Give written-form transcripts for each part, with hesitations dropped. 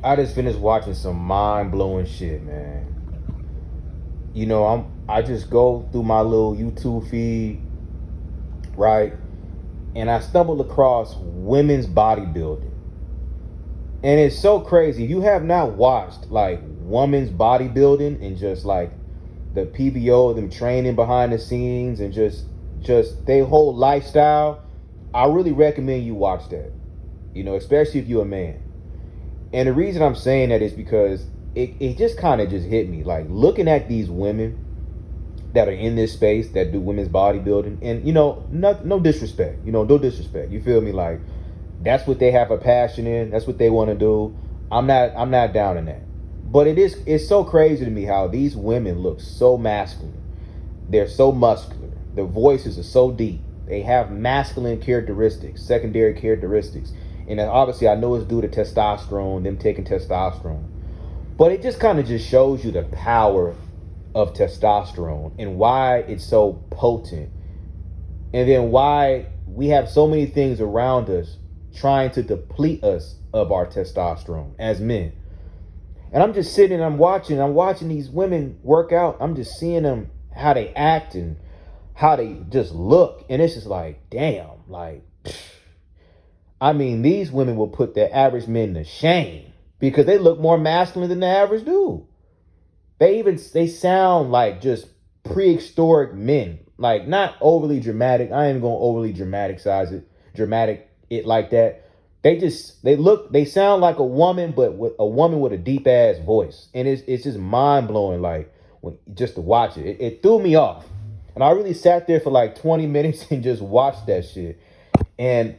I just finished watching some mind blowing shit, man. I just go through my little YouTube feed, right? And I stumbled across women's bodybuilding. And it's so crazy. You have not watched like women's bodybuilding and just like the PBO, them training behind the scenes and just their whole lifestyle. I really recommend you watch that. Especially if you're a man. And the reason I'm saying that is because it just kind of just hit me. Like looking at these women that are in this space that do women's bodybuilding, and no disrespect, no disrespect. You feel me? Like that's what they have a passion in. That's what they want to do. I'm not down in that. But it's so crazy to me how these women look so masculine. They're so muscular. Their voices are so deep. They have masculine characteristics, secondary characteristics. And obviously I know it's due to testosterone, them taking testosterone. But it just kind of just shows you the power of testosterone and why it's so potent. And then why we have so many things around us trying to deplete us of our testosterone as men. And I'm just sitting and I'm watching these women work out. I'm just seeing them, how they act and how they just look. And it's just like, damn, like, I mean, these women will put the average men to shame because they look more masculine than the average dude. They sound like just prehistoric men, like not overly dramatic. I ain't gonna overly dramatic it like that. They sound like a woman, but with a woman with a deep ass voice, and it's just mind blowing. Like just to watch it threw me off, and I really sat there for like 20 minutes and just watched that shit, and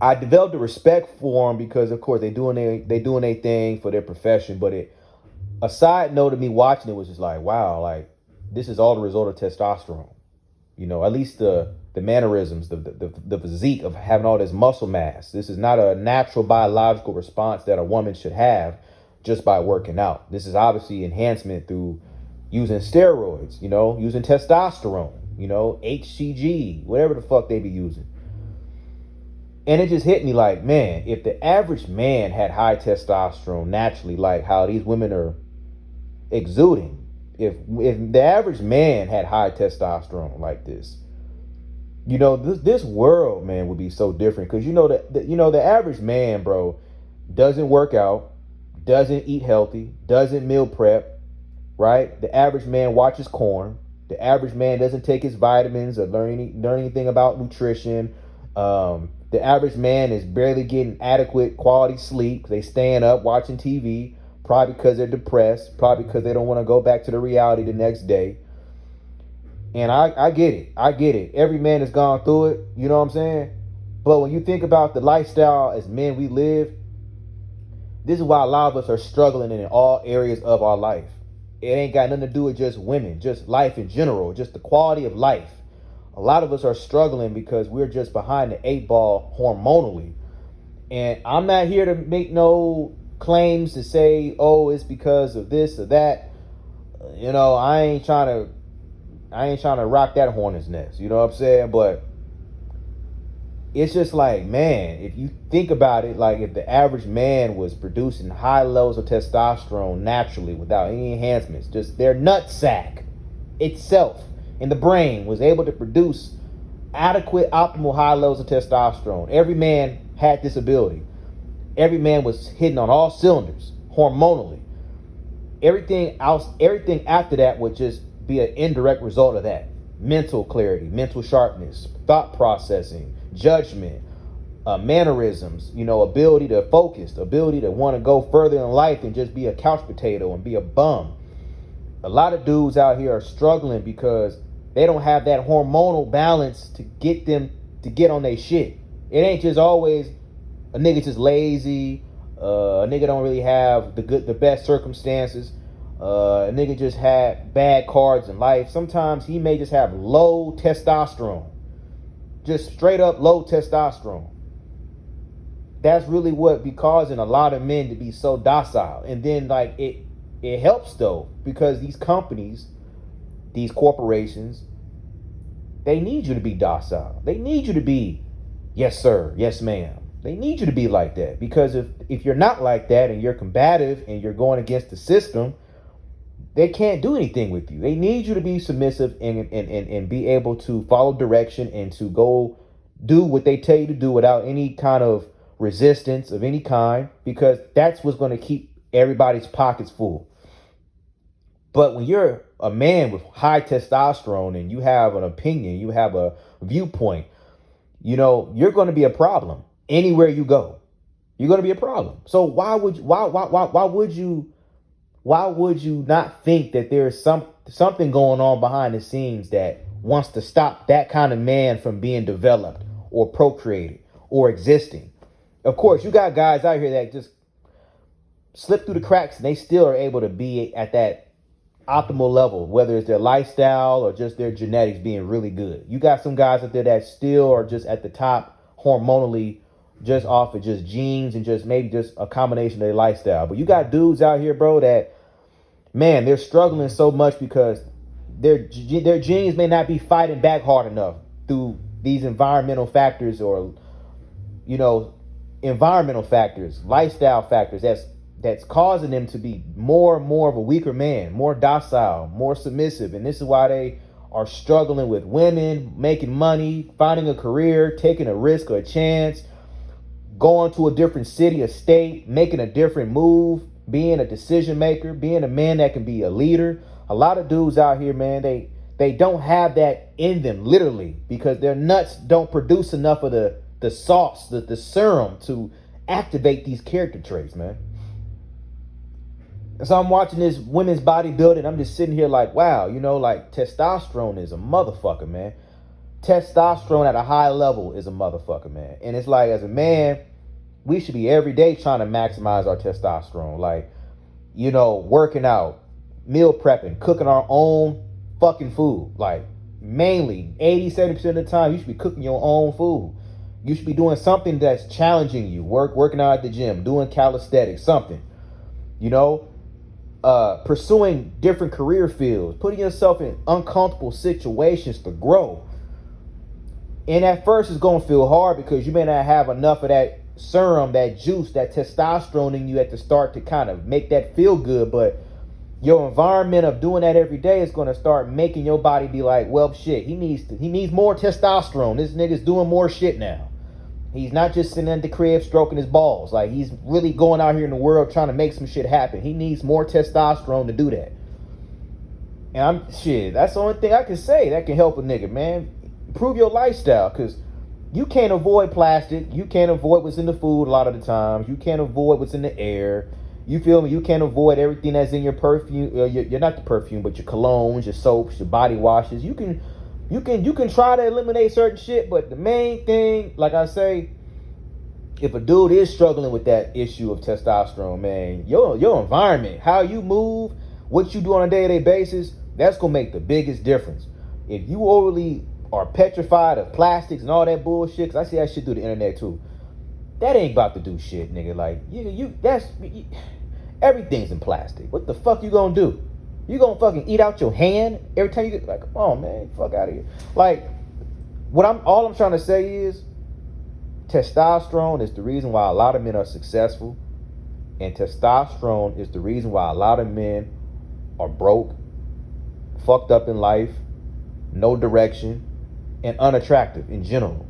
I developed a respect for them because, of course, they doing their thing for their profession. But a side note of me watching it was just like, wow, like this is all the result of testosterone. At least the mannerisms, the physique of having all this muscle mass. This is not a natural biological response that a woman should have just by working out. This is obviously enhancement through using steroids, using testosterone, HCG, whatever the fuck they be using. And it just hit me like, man, if the average man had high testosterone naturally, like how these women are exuding, if the average man had high testosterone like this, this world, man, would be so different. Because the average man, bro, doesn't work out, doesn't eat healthy, doesn't meal prep, right? The average man watches porn. The average man doesn't take his vitamins or learn anything about nutrition. The average man is barely getting adequate quality sleep. They staying up watching TV, probably because they're depressed, probably because they don't want to go back to the reality the next day. And I get it. I get it. Every man has gone through it. You know what I'm saying? But when you think about the lifestyle as men we live, this is why a lot of us are struggling in all areas of our life. It ain't got nothing to do with just women, just life in general, just the quality of life. A lot of us are struggling because we're just behind the 8 ball hormonally. And I'm not here to make no claims to say, oh, it's because of this or that. I ain't trying to rock that hornet's nest. You know what I'm saying? But it's just like, man, if you think about it, like if the average man was producing high levels of testosterone naturally without any enhancements, just their nutsack itself in the brain was able to produce adequate, optimal high levels of testosterone. Every man had this ability. Every man was hitting on all cylinders hormonally. Everything else, everything after that would just be an indirect result of that. Mental clarity, mental sharpness, thought processing, judgment, mannerisms, ability to focus, ability to want to go further in life than just be a couch potato and be a bum. A lot of dudes out here are struggling because they don't have that hormonal balance to get them to get on their shit. It ain't just always a nigga just lazy, a nigga don't really have the best circumstances, a nigga just had bad cards in life. Sometimes he may just have low testosterone, just straight up low testosterone. That's really what be causing a lot of men to be so docile. And then like it helps though, because these companies, these corporations, they need you to be docile. They need you to be, yes sir, yes ma'am. They need you to be like that, because if you're not like that and you're combative and you're going against the system, they can't do anything with you. They need you to be submissive and be able to follow direction and to go do what they tell you to do without any kind of resistance of any kind, because that's what's going to keep everybody's pockets full. But when you're a man with high testosterone and you have an opinion, you have a viewpoint, you're going to be a problem anywhere you go. You're going to be a problem. So why would you not think that there's something going on behind the scenes that wants to stop that kind of man from being developed or procreated or existing? Of course, you got guys out here that just slip through the cracks and they still are able to be at that optimal level, whether it's their lifestyle or just their genetics being really good. You got some guys out there that still are just at the top hormonally, just off of just genes and just maybe just a combination of their lifestyle. But you got dudes out here, bro, that, man, they're struggling so much because their genes may not be fighting back hard enough through these environmental factors or, lifestyle factors that's causing them to be more and more of a weaker man, more docile, more submissive. And this is why they are struggling with women, making money, finding a career, taking a risk or a chance, going to a different city or state, making a different move, being a decision maker, being a man that can be a leader. A lot of dudes out here, man, they don't have that in them, literally, because their nuts don't produce enough of the sauce, the serum to activate these character traits, man. So I'm watching this women's bodybuilding. I'm just sitting here like, wow, like testosterone is a motherfucker, man. Testosterone at a high level is a motherfucker, man. And it's like, as a man, we should be every day trying to maximize our testosterone. Like, working out, meal prepping, cooking our own fucking food. Like, mainly 80-70% of the time, you should be cooking your own food. You should be doing something that's challenging you. Working out at the gym, doing calisthenics, something. Pursuing different career fields, putting yourself in uncomfortable situations to grow. And at first it's going to feel hard because you may not have enough of that serum, that juice, that testosterone in you at the start to kind of make that feel good. But your environment of doing that every day is going to start making your body be like, well, shit, he needs more testosterone. This nigga's doing more shit now. He's not just sitting at the crib stroking his balls. Like, he's really going out here in the world trying to make some shit happen. He needs more testosterone to do that. And that's the only thing I can say that can help a nigga, man. Improve your lifestyle, because you can't avoid plastic. You can't avoid what's in the food a lot of the times. You can't avoid what's in the air. You feel me? You can't avoid everything that's in your perfume. You're not the perfume, but your colognes, your soaps, your body washes. You can try to eliminate certain shit, but the main thing, like I say, if a dude is struggling with that issue of testosterone, man, your environment, how you move, what you do on a day-to-day basis, that's gonna make the biggest difference. If you overly are petrified of plastics and all that bullshit, because I see that shit through the internet too, that ain't about to do shit, nigga. Like, everything's in plastic. What the fuck you gonna do? You gonna fucking eat out your hand every time you get, like, come on, man, fuck out of here. Like, all I'm trying to say is, testosterone is the reason why a lot of men are successful, and testosterone is the reason why a lot of men are broke, fucked up in life, no direction, and unattractive in general.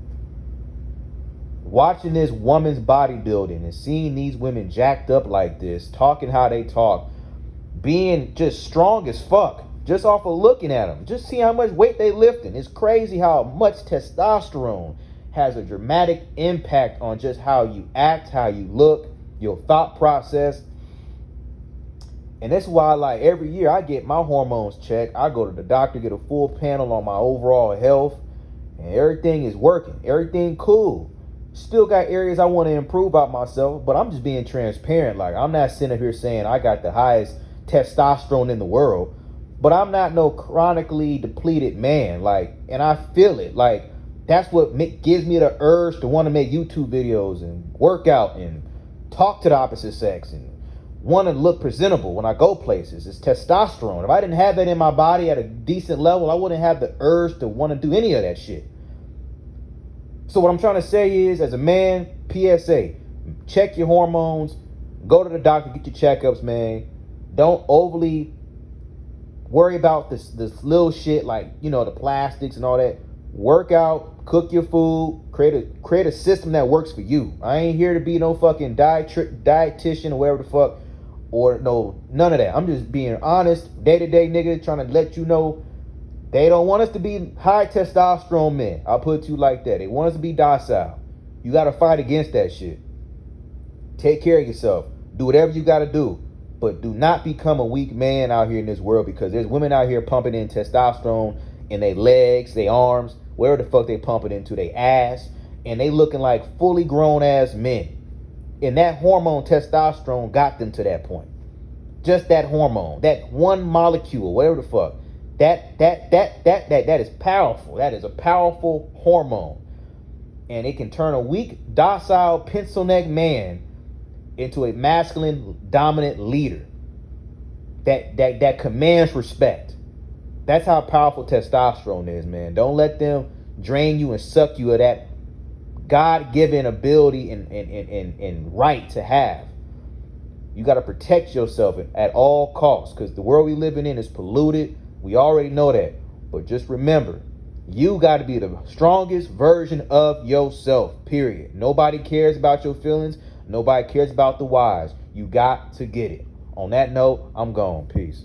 Watching this woman's bodybuilding and seeing these women jacked up like this, talking how they talk, being just strong as fuck, just off of looking at them, just see how much weight they lifting. It's crazy how much testosterone has a dramatic impact on just how you act, how you look, your thought process. And that's why, like, every year I get my hormones checked. I go to the doctor, get a full panel on my overall health, and everything is working. Everything cool. Still got areas I want to improve about myself, but I'm just being transparent. Like, I'm not sitting up here saying I got the highest testosterone in the world, but I'm not no chronically depleted man. Like, and I feel it. Like, that's what gives me the urge to want to make YouTube videos and work out and talk to the opposite sex and want to look presentable when I go places. It's testosterone. If I didn't have that in my body at a decent level, I wouldn't have the urge to want to do any of that shit. So what I'm trying to say is, as a man, PSA. Check your hormones. Go to the doctor, get your checkups, man. Don't overly worry about this little shit like, you know, the plastics and all that. Work out, cook your food, create a system that works for you. I ain't here to be no fucking dietitian or whatever the fuck, or no, none of that. I'm just being honest, day-to-day nigga, trying to let you know they don't want us to be high testosterone men. I'll put it to you like that. They want us to be docile. You got to fight against that shit. Take care of yourself. Do whatever you got to do. But do not become a weak man out here in this world, because there's women out here pumping in testosterone in their legs, their arms, wherever the fuck they pump it into, their ass, and they looking like fully grown ass men. And that hormone testosterone got them to that point. Just that hormone, that one molecule, whatever the fuck. That is powerful. That is a powerful hormone. And it can turn a weak, docile, pencil neck man into a masculine, dominant leader that commands respect. That's how powerful testosterone is, man. Don't let them drain you and suck you of that God-given ability and right to have. You got to protect yourself at all costs, because the world we living in is polluted. We already know that. But just remember, you got to be the strongest version of yourself, period. Nobody cares about your feelings. Nobody cares about the whys. You got to get it. On that note, I'm gone. Peace.